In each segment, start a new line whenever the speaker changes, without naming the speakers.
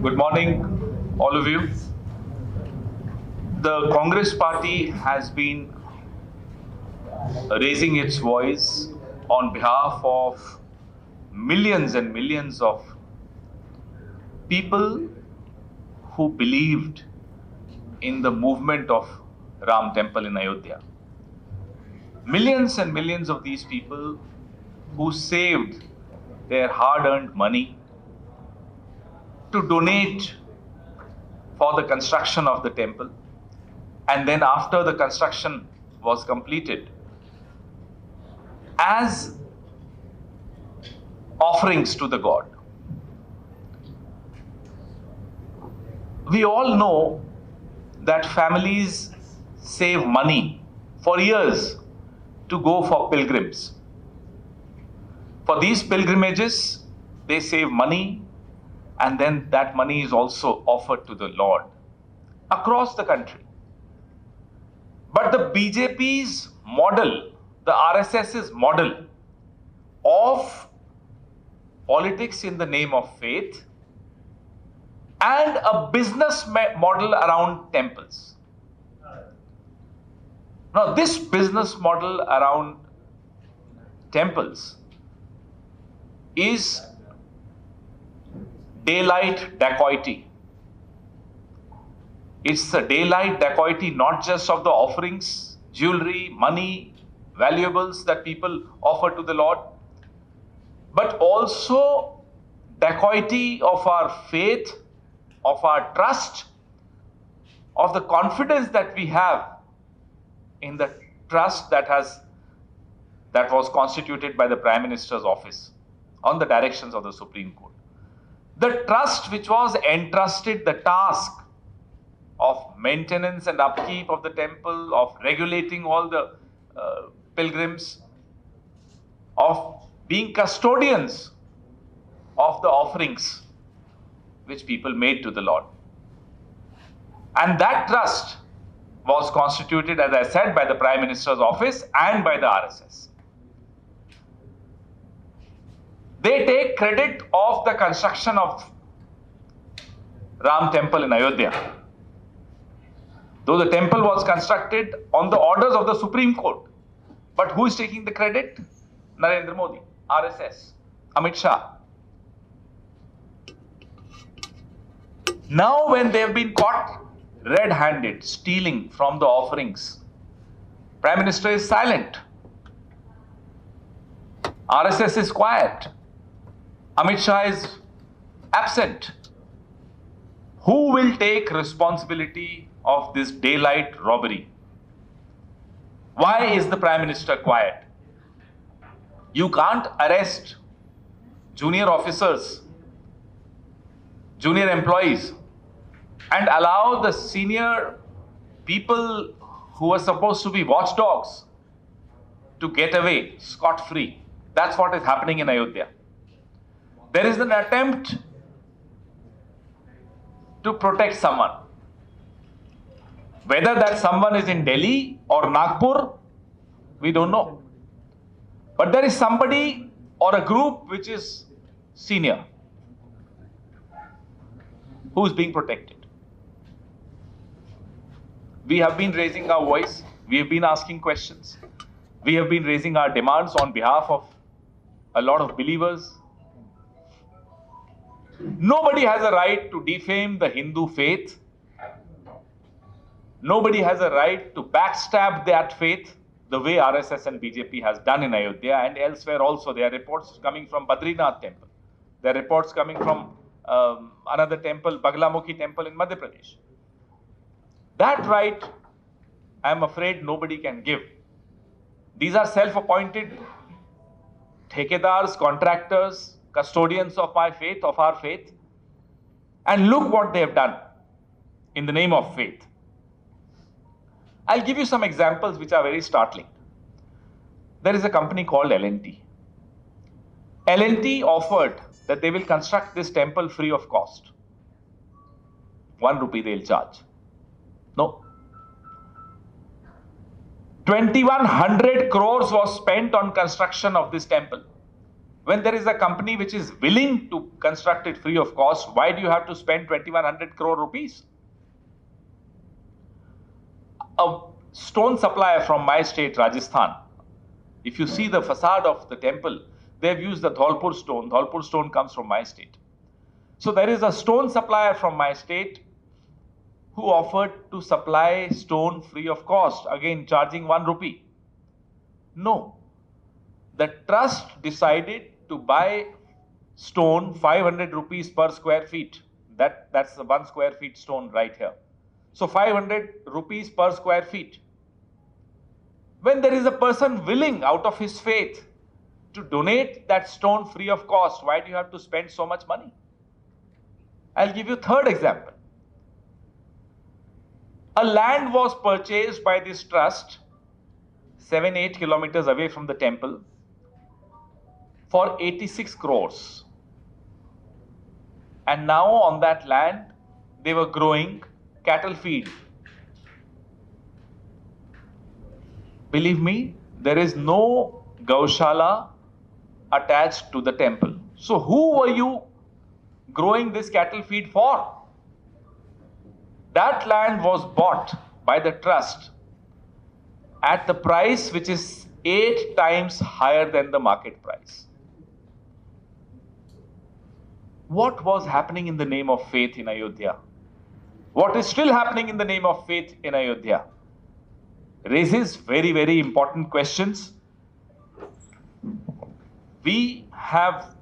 Good morning, all of you. The Congress party has been raising its voice on behalf of millions and millions of people who believed in the movement of Ram Temple in Ayodhya. Millions and millions of these people who saved their hard-earned money to donate for the construction of the temple, and then after the construction was completed, as offerings to the god. We all know that families save money for years to go for pilgrims. For these pilgrimages, they save money, and then that money is also offered to the Lord across the country. But the BJP's model, the RSS's model of politics in the name of faith and a business model around temples. Now, this business model around temples is daylight dacoity. It's a daylight dacoity not just of the offerings, jewelry, money, valuables that people offer to the Lord, but also dacoity of our faith, of our trust, of the confidence that we have in the trust that was constituted by the Prime Minister's office on the directions of the Supreme Court. The trust which was entrusted the task of maintenance and upkeep of the temple, of regulating all the pilgrims, of being custodians of the offerings which people made to the Lord. And that trust was constituted, as I said, by the Prime Minister's office and by the RSS. They take credit of the construction of Ram Temple in Ayodhya. Though the temple was constructed on the orders of the Supreme Court. But who is taking the credit? Narendra Modi, RSS, Amit Shah. Now when they have been caught red-handed stealing from the offerings, Prime Minister is silent. RSS is quiet. Amit Shah is absent. Who will take responsibility of this daylight robbery? Why is the Prime Minister quiet? You can't arrest junior officers, junior employees, and allow the senior people who are supposed to be watchdogs to get away scot-free. That's what is happening in Ayodhya. There is an attempt to protect someone. Whether that someone is in Delhi or Nagpur, we don't know. But there is somebody or a group which is senior who is being protected. We have been raising our voice. We have been asking questions. We have been raising our demands on behalf of a lot of believers. Nobody has a right to defame the Hindu faith. Nobody has a right to backstab that faith the way RSS and BJP has done in Ayodhya and elsewhere also. There are reports coming from Badrinath temple. There are reports coming from another temple, Baglamukhi temple in Madhya Pradesh. That right, I am afraid nobody can give. These are self-appointed thekedars, contractors, custodians of my faith, of our faith. And look what they have done in the name of faith. I'll give you some examples which are very startling. There is a company called L&T. L&T offered that they will construct this temple free of cost. 1 rupee they'll charge. No. 2,100 crores was spent on construction of this temple. When there is a company which is willing to construct it free of cost, why do you have to spend 2100 crore rupees? A stone supplier from my state, Rajasthan, if you see the facade of the temple, they've used the Dholpur stone. Dholpur stone comes from my state. So there is a stone supplier from my state who offered to supply stone free of cost, again charging 1 rupee. No. The trust decided to buy stone 500 rupees per square feet. That's the 1 square feet stone right here. So 500 rupees per square feet. When there is a person willing out of his faith to donate that stone free of cost, why do you have to spend so much money? I'll give you a third example. A land was purchased by this trust 7-8 kilometers away from the temple for 86 crores. And now on that land, they were growing cattle feed. Believe me, there is no Gaushala attached to the temple. So who were you growing this cattle feed for? That land was bought by the trust at the price which is 8 times higher than the market price. What was happening in the name of faith in Ayodhya? What is still happening in the name of faith in Ayodhya? Raises very, very important questions. We have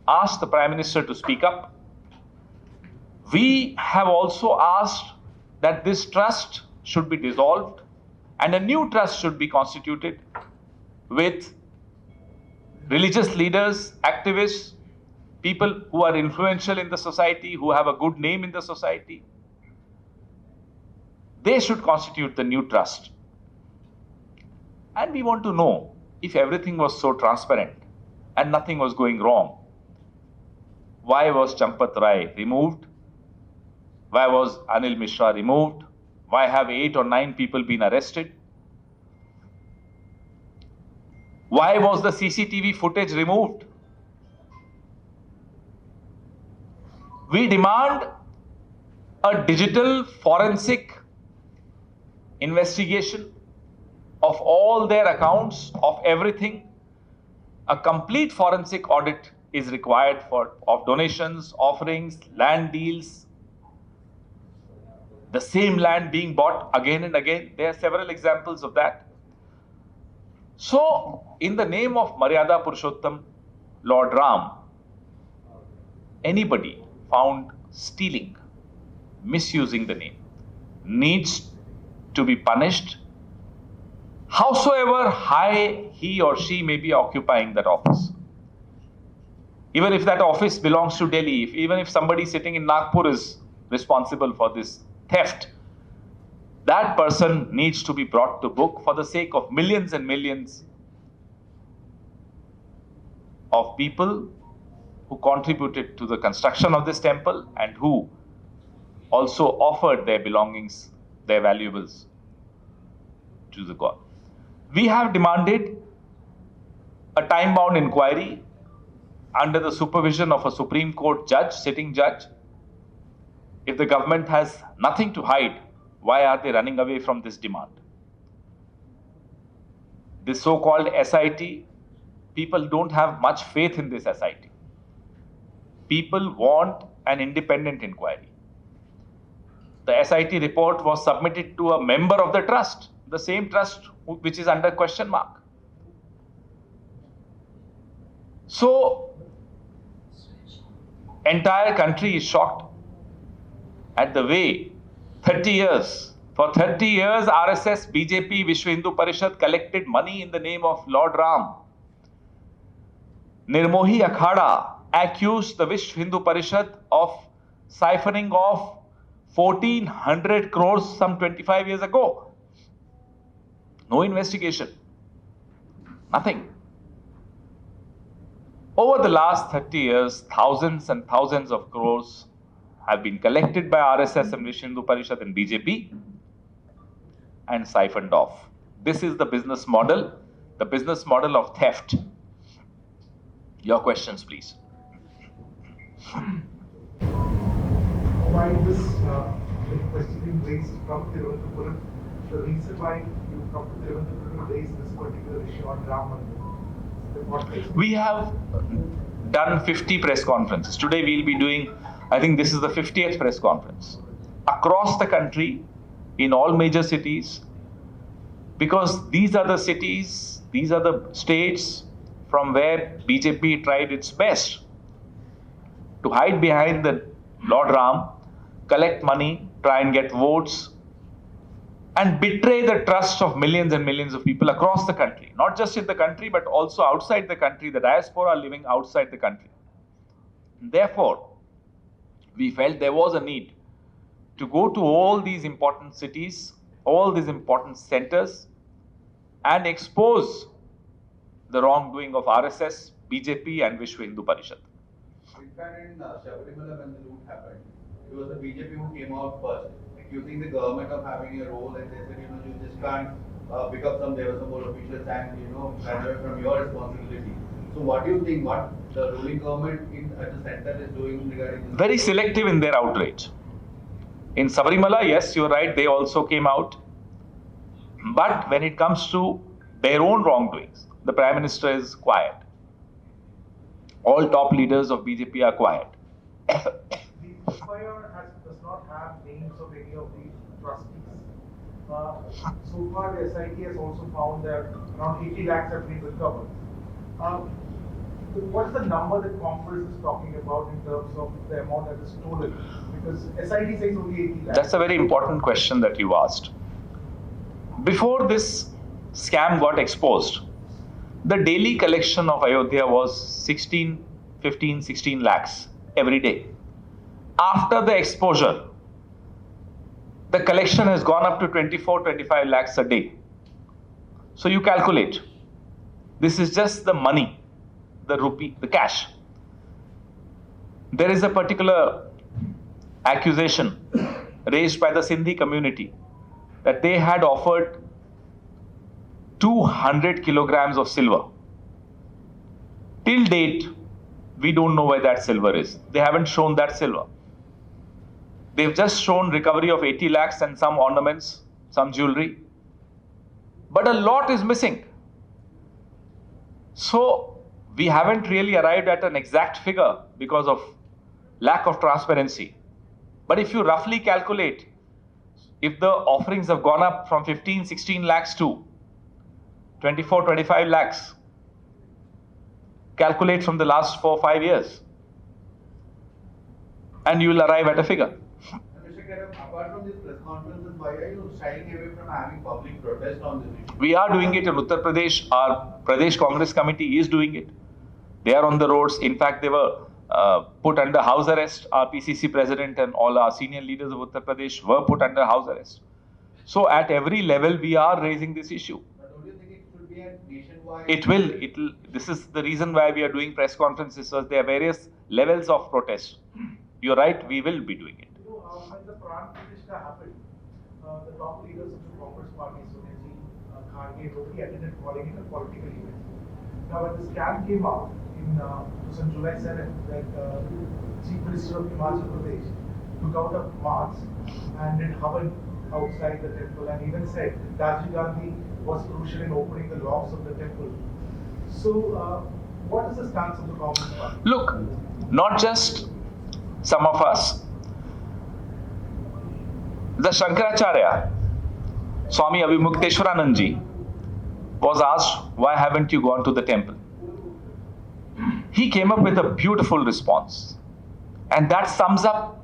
asked the Prime Minister to speak up. We have also asked that this trust should be dissolved and a new trust should be constituted with religious leaders, activists, people who are influential in the society, who have a good name in the society. They should constitute the new trust. And we want to know, if everything was so transparent and nothing was going wrong, why was Champat Rai removed? Why was Anil Mishra removed? Why have 8 or 9 people been arrested? Why was the CCTV footage removed? We demand a digital forensic investigation of all their accounts, of everything. A complete forensic audit is required of donations, offerings, land deals, the same land being bought again and again. There are several examples of that. So, in the name of Maryada Purushottam, Lord Ram, anybody found stealing, misusing the name, needs to be punished, howsoever high he or she may be occupying that office. Even if that office belongs to Delhi, even if somebody sitting in Nagpur is responsible for this theft, that person needs to be brought to book for the sake of millions and millions of people who contributed to the construction of this temple and who also offered their belongings, their valuables to the god. We have demanded a time-bound inquiry under the supervision of a Supreme Court judge, sitting judge. If the government has nothing to hide, why are they running away from this demand? This so-called SIT, people don't have much faith in this SIT. People want an independent inquiry. The SIT report was submitted to a member of the trust, the same trust which is under question mark. So, entire country is shocked at the way for 30 years, RSS, BJP, Vishwa Hindu Parishad collected money in the name of Lord Ram. Nirmohi Akhada accused the Vishwa Hindu Parishad of siphoning off 1400 crores some 25 years ago. No investigation. Nothing. Over the last 30 years, thousands and thousands of crores have been collected by RSS and Vishwa Hindu Parishad and BJP and siphoned off. This is the business model of theft. Your questions, please.
Why this question being raised from Thiruvananthapuram? The reason why you come to Thiruvananthapuram to raise this particular issue on Ram Mandir?
We have done 50 press conferences. Today we'll be doing, I think this is the 50th press conference. Across the country, in all major cities, because these are the cities, these are the states from where BJP tried its best to hide behind the Lord Ram, collect money, try and get votes, and betray the trust of millions and millions of people across the country. Not just in the country, but also outside the country, the diaspora living outside the country. Therefore, we felt there was a need to go to all these important cities, all these important centers, and expose the wrongdoing of RSS, BJP, and Vishwa Hindu Parishad.
In fact, in Sabarimala, when the loot happened, it was the BJP who came out first, accusing the government of having a role, and they said, you just can't pick up some Devasambol officials and, run away from your responsibility. So what do you think, what the ruling government at the center is doing regarding this?
Very selective in their outrage. In Sabarimala, yes, you're right, they also came out. But when it comes to their own wrongdoings, the Prime Minister is quiet. All top leaders of BJP are quiet.
The FIR does not have names of any of the trustees. So far, the Aicc has also found that around 80 lakhs have been recovered. What's the number that Congress is talking about in terms of the amount that is stolen? Because Aicc says only 80 lakhs.
That's a very important question that you asked. Before this scam got exposed, the daily collection of Ayodhya was 16 lakhs every day. After the exposure, the collection has gone up to 24-25 lakhs a day. So you calculate. This is just the money, the rupee, the cash. There is a particular accusation raised by the Sindhi community that they had offered 200 kilograms of silver. Till date, we don't know where that silver is. They haven't shown that silver. They've just shown recovery of 80 lakhs and some ornaments, some jewelry. But a lot is missing. So we haven't really arrived at an exact figure because of lack of transparency. But if you roughly calculate, if the offerings have gone up from 16 lakhs to 25 lakhs, calculate from the last 4-5 years, and you will arrive at a figure.
Mr. Karam, apart from these press conferences, why are you shying away from having public protest on this issue?
We are doing it in Uttar Pradesh. Our Pradesh Congress Committee is doing it. They are on the roads. In fact, they were put under house arrest. Our PCC president and all our senior leaders of Uttar Pradesh were put under house arrest. So at every level, we are raising this issue.
But don't you think it should be a nationwide?
It will. This is the reason why we are doing press conferences. So there are various levels of protest. You're right. We will be doing it.
When the Pran Pratishtha happened, the top leaders of the Congress party, Sonia Kharge, nobody attended, calling it a political event. Now, when the scam came out on July 7th, that Chief Minister of Himachal Pradesh took out a mask and did Havan outside the temple and even said Rajiv Gandhi was crucial in opening the locks of the temple. So, what is the stance of the Congress party?
Look, not just some of us. The Shankaracharya, Swami Avimukteswaranand ji, was asked, why haven't you gone to the temple? He came up with a beautiful response. And that sums up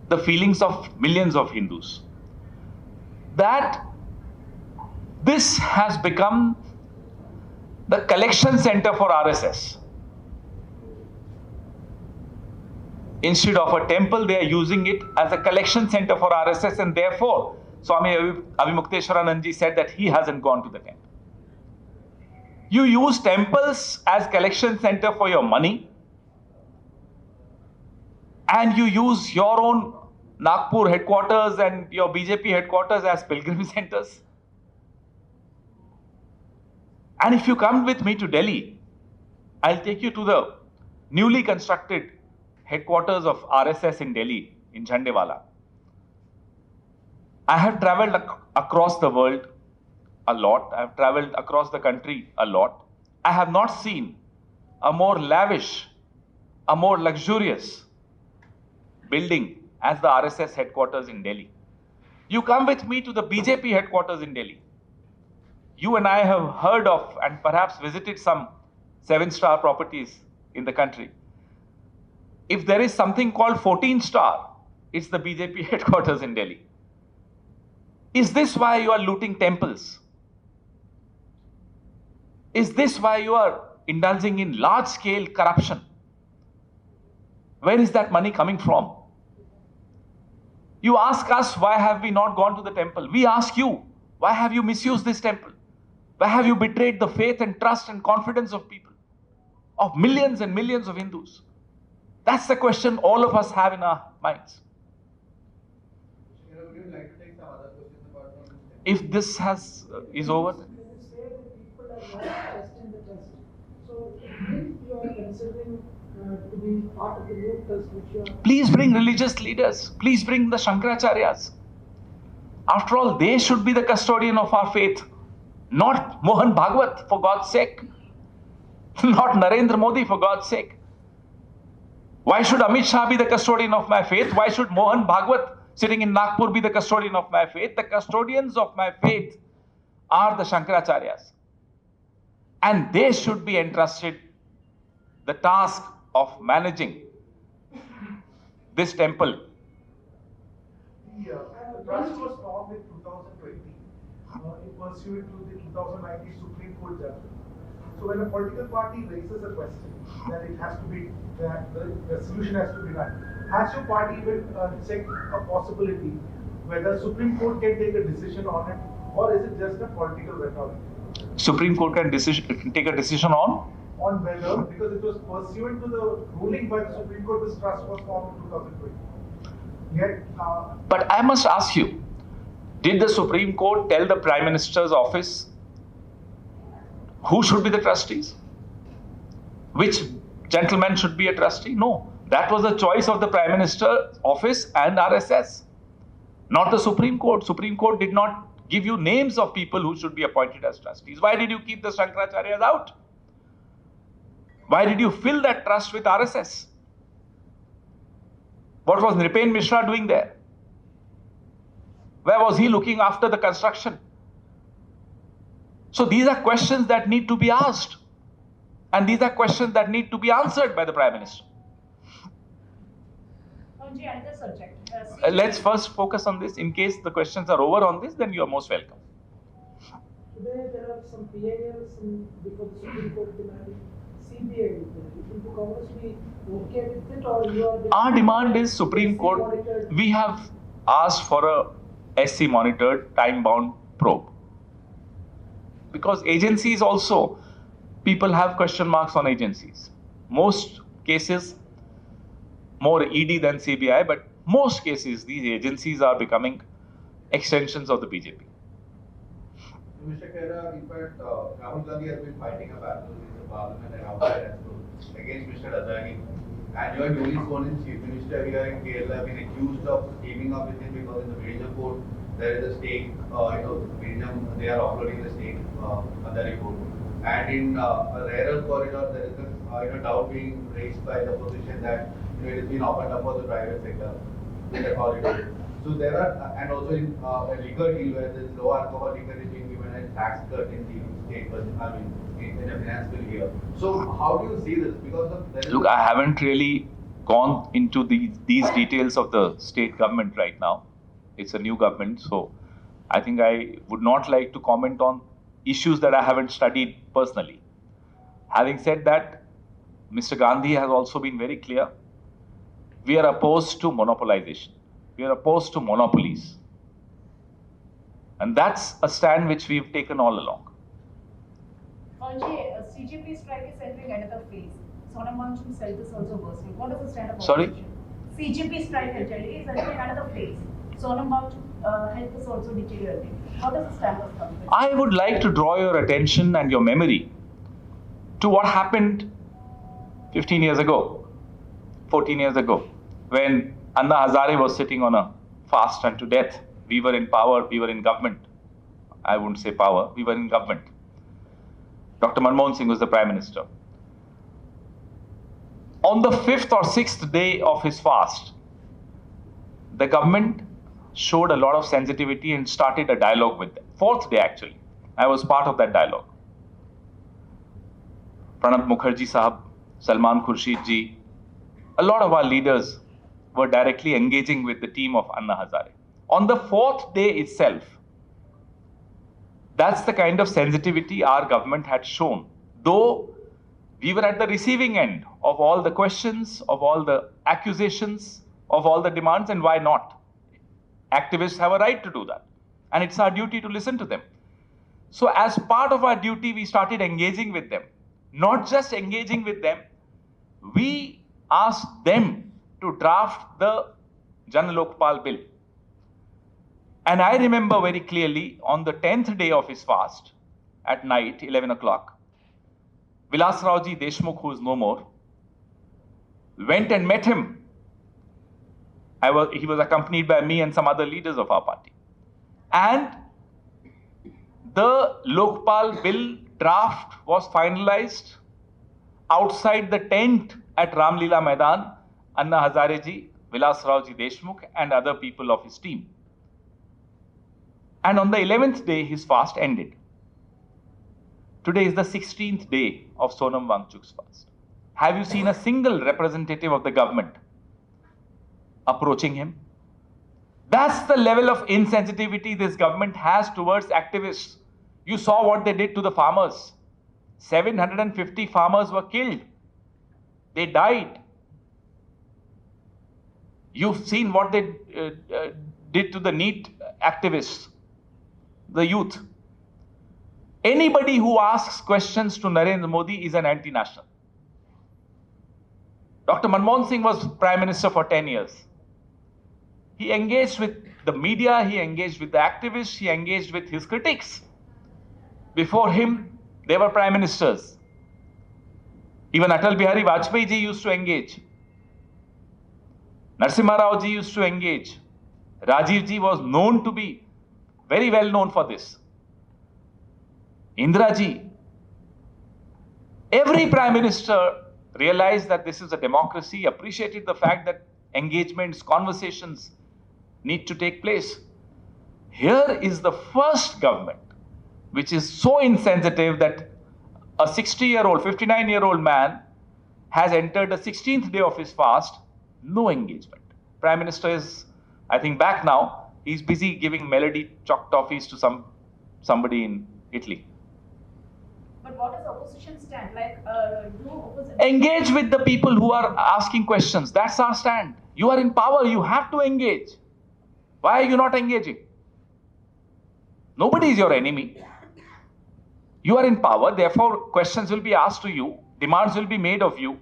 the feelings of millions of Hindus. That this has become the collection center for RSS. Instead of a temple, they are using it as a collection center for RSS, and therefore, Swami Avimukteswaranand ji said that he hasn't gone to the temple. You use temples as collection center for your money, and you use your own Nagpur headquarters and your BJP headquarters as pilgrim centers. And if you come with me to Delhi, I'll take you to the newly constructed headquarters of RSS in Delhi, in Jhandewala. I have traveled across the world a lot. I have traveled across the country a lot. I have not seen a more lavish, a more luxurious building as the RSS headquarters in Delhi. You come with me to the BJP headquarters in Delhi. You and I have heard of and perhaps visited some 7-star properties in the country. If there is something called 14-star, it's the BJP headquarters in Delhi. Is this why you are looting temples? Is this why you are indulging in large-scale corruption? Where is that money coming from? You ask us, why have we not gone to the temple? We ask you, why have you misused this temple? Why have you betrayed the faith and trust and confidence of people, of millions and millions of Hindus? That's the question all of us have in our minds.
Would you like to take some other questions apart from this?
If this is over,
When you say that people are not trusting the trust, so if you are considering to be part of the new trust which you are...
please bring religious leaders. Please bring the Shankaracharyas. After all, they should be the custodian of our faith. Not Mohan Bhagwat, for God's sake. Not Narendra Modi, for God's sake. Why should Amit Shah be the custodian of my faith? Why should Mohan Bhagwat sitting in Nagpur be the custodian of my faith? The custodians of my faith are the Shankaracharyas. And they should be entrusted the task of managing this temple.
The trust was formed in 2020 in pursuant to the 2019 Supreme Court judgment. So when a political party raises a question that it has to be, that the solution has to be done, has your party even checked a possibility whether Supreme Court can take a decision on it, or is it just a political rhetoric?
Supreme Court can take a decision on?
On whether, because it was pursuant to the ruling by the Supreme Court, this trust was formed in 2020. Yet,
But I must ask you, did the Supreme Court tell the Prime Minister's office who should be the trustees? Which gentleman should be a trustee? No. That was the choice of the Prime Minister's office and RSS, not the Supreme Court. Supreme Court did not give you names of people who should be appointed as trustees. Why did you keep the Shankaracharyas out? Why did you fill that trust with RSS? What was Nripen Mishra doing there? Where was he looking after the construction? So these are questions that need to be asked. And these are questions that need to be answered by the Prime Minister.
Another subject.
Let's first focus on this. In case the questions are over on this, then you are most welcome.
Today there are some PILs before the Supreme Court demanding CBI. Will Congress be okay with it, or you are...
Our demand is Supreme Court.
monitored?
We have asked for a SC monitored time-bound probe. Because agencies also, people have question marks on agencies. Most cases, more ED than CBI, but most cases, these agencies are becoming extensions of the BJP.
Mr. Khera, in fact, Rahul Gandhi has been fighting a battle in the parliament and outside as well against Mr. Adani. And you are newly sworn in chief minister here in Kerala, have been accused of teaming up with him because in the Vizhinjam port there is a stake, Vizhinjam, they are offloading the stake on the report. And in a rarer corridor, there is a doubt being raised by the opposition that it has been opened up for the private sector in the corridor. So there are, and also in a liquor deal where there is low alcohol liquor is being given a tax cut in the state budget, in a finance bill here. So how do you see this? Because of
Look, I haven't really gone into these details of the state government right now. It's a new government, so I think I would not like to comment on issues that I haven't studied personally. Having said that, Mr. Gandhi has also been very clear. We are opposed to monopolization. We are opposed to monopolies. And that's a stand which we've taken all along.
CGP strike is entering another phase. Sonam Wangchuk's health is also worsening. What is the stand of
Sorry?
opposition? CGP strike in Delhi is entering another phase. Sonam Wangchuk's health is also deteriorating. What is the stand of government?
I would like to draw your attention and your memory to what happened 15 years ago, 14 years ago, when Anna Hazare was sitting on a fast unto death. We were in power, we were in government. I wouldn't say power, we were in government. Dr. Manmohan Singh was the Prime Minister. On the 5th or 6th day of his fast, the government showed a lot of sensitivity and started a dialogue with them. 4th day actually, I was part of that dialogue. Pranab Mukherjee Sahab, Salman Khurshid ji, a lot of our leaders were directly engaging with the team of Anna Hazare. On the 4th day itself, that's the kind of sensitivity our government had shown. Though we were at the receiving end of all the questions, of all the accusations, of all the demands, and why not? Activists have a right to do that. And it's our duty to listen to them. So as part of our duty, we started engaging with them. Not just engaging with them, we asked them to draft the Jan Lokpal bill. And I remember very clearly on the 10th day of his fast, at night, 11 o'clock, Vilas Raoji Deshmukh, who is no more, went and met him. He was accompanied by me and some other leaders of our party. And the Lokpal bill draft was finalized outside the tent at Ramlila Maidan, Anna Hazare ji, Vilas Raoji Deshmukh, and other people of his team. And on the 11th day, his fast ended. Today is the 16th day of Sonam Wangchuk's fast. Have you seen a single representative of the government approaching him? That's the level of insensitivity this government has towards activists. You saw what they did to the farmers. 750 farmers were killed. They died. You've seen what they did to the NEET activists, the youth. Anybody who asks questions to Narendra Modi is an anti-national. Dr. Manmohan Singh was Prime Minister for 10 years. He engaged with the media, he engaged with the activists, he engaged with his critics. Before him, they were Prime Ministers. Even Atal Bihari Vajpayee ji used to engage. Narasimha Rao ji used to engage. Rajiv ji was known to be very well known for this. Indira ji. Every Prime Minister realized that this is a democracy, appreciated the fact that engagements, conversations need to take place. Here is the first government which is so insensitive that a 60-year-old, 59-year-old man has entered the 16th day of his fast, no engagement. Prime Minister is, I think, back now. He's busy giving melody chalk toffees to somebody in Italy.
But what is opposition stand? Like, do opposition...
Engage with the people who are asking questions. That's our stand. You are in power. You have to engage. Why are you not engaging? Nobody is your enemy. You are in power. Therefore, questions will be asked to you. Demands will be made of you.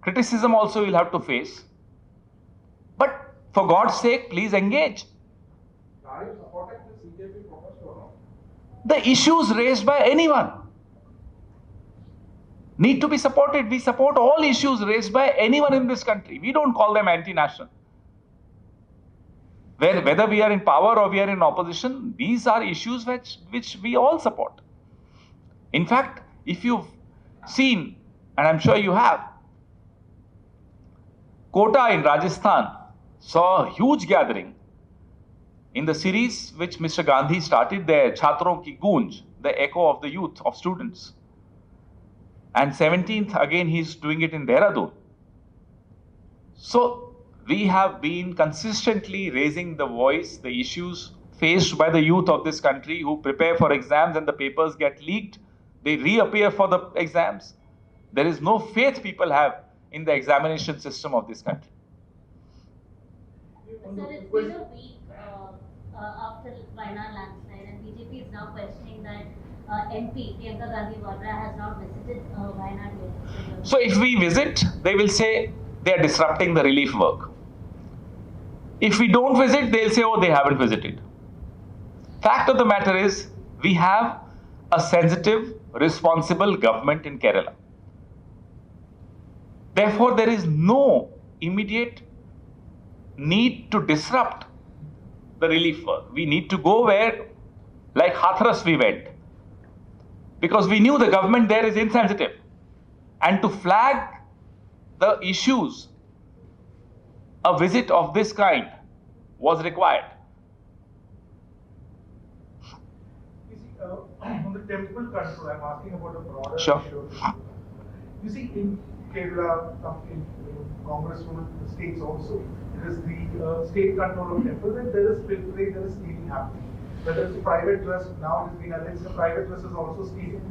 Criticism also you'll have to face. But for God's sake, please engage.
Are you supporting the CJP protest or not?
The issues raised by anyone need to be supported. We support all issues raised by anyone in this country. We don't call them anti-national. Whether we are in power or we are in opposition, these are issues which we all support. In fact, if you've seen, and I'm sure you have, Kota in Rajasthan saw a huge gathering in the series which Mr. Gandhi started there, Chhatron Ki Goonj, the echo of the youth, of students. And 17th, again, he's doing it in Dehradun. So, we have been consistently raising the voice, the issues faced by the youth of this country who prepare for exams and the papers get leaked. They reappear for the exams. There is no faith people have in the examination system of this country.
Sir, it's been a week after Wayanad landslide, and BJP is now questioning that MP Priyanka Gandhi Vadra has not visited Wayanad yet.
So if we visit, they will say they are disrupting the relief work. If we don't visit, they'll say, oh, they haven't visited. Fact of the matter is, we have a sensitive, responsible government in Kerala. Therefore, there is no immediate need to disrupt the relief work. We need to go where, like Hathras, we went, because we knew the government there is insensitive. And to flag the issues, a visit of this kind was required.
You see, on the temple control, I'm asking about a broader
Sure.
issue. You see, in Kerala, in congresswoman states also, there is the state control of temples, and there is pilfering, there is stealing happening. Whether it's a private trust, now it has been alleged the private trust is also stealing.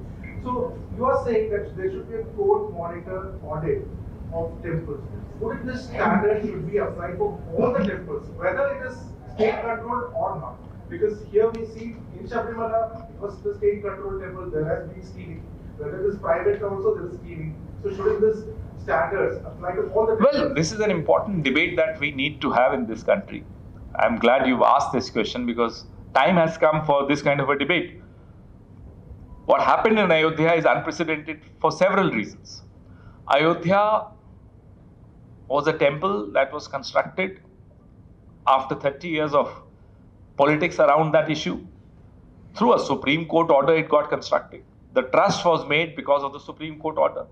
So you are saying that there should be a court monitor audit of temples. Would this standard should be applied for all the temples, whether it is state controlled or not? Because here we see in Sabrimala, it was the state controlled temple, there has been stealing. Whether it is private also, there is stealing. So shouldn't this standards apply to all the temples?
Well, this is an important debate that we need to have in this country. I'm glad you've asked this question because time has come for this kind of a debate. What happened in Ayodhya is unprecedented for several reasons. Ayodhya was a temple that was constructed after 30 years of politics around that issue. Through a Supreme Court order, it got constructed. The trust was made because of the Supreme Court order.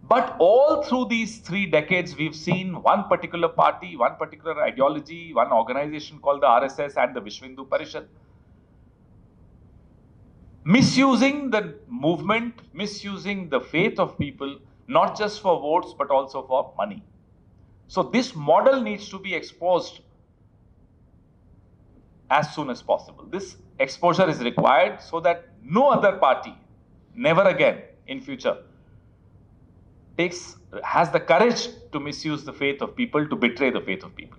But all through these 3 decades, we've seen one particular party, one particular ideology, one organization called the RSS and the Vishwa Hindu Parishad, misusing the movement, misusing the faith of people, not just for votes, but also for money. So this model needs to be exposed as soon as possible. This exposure is required so that no other party, never again in future, has the courage to misuse the faith of people, to betray the faith of people.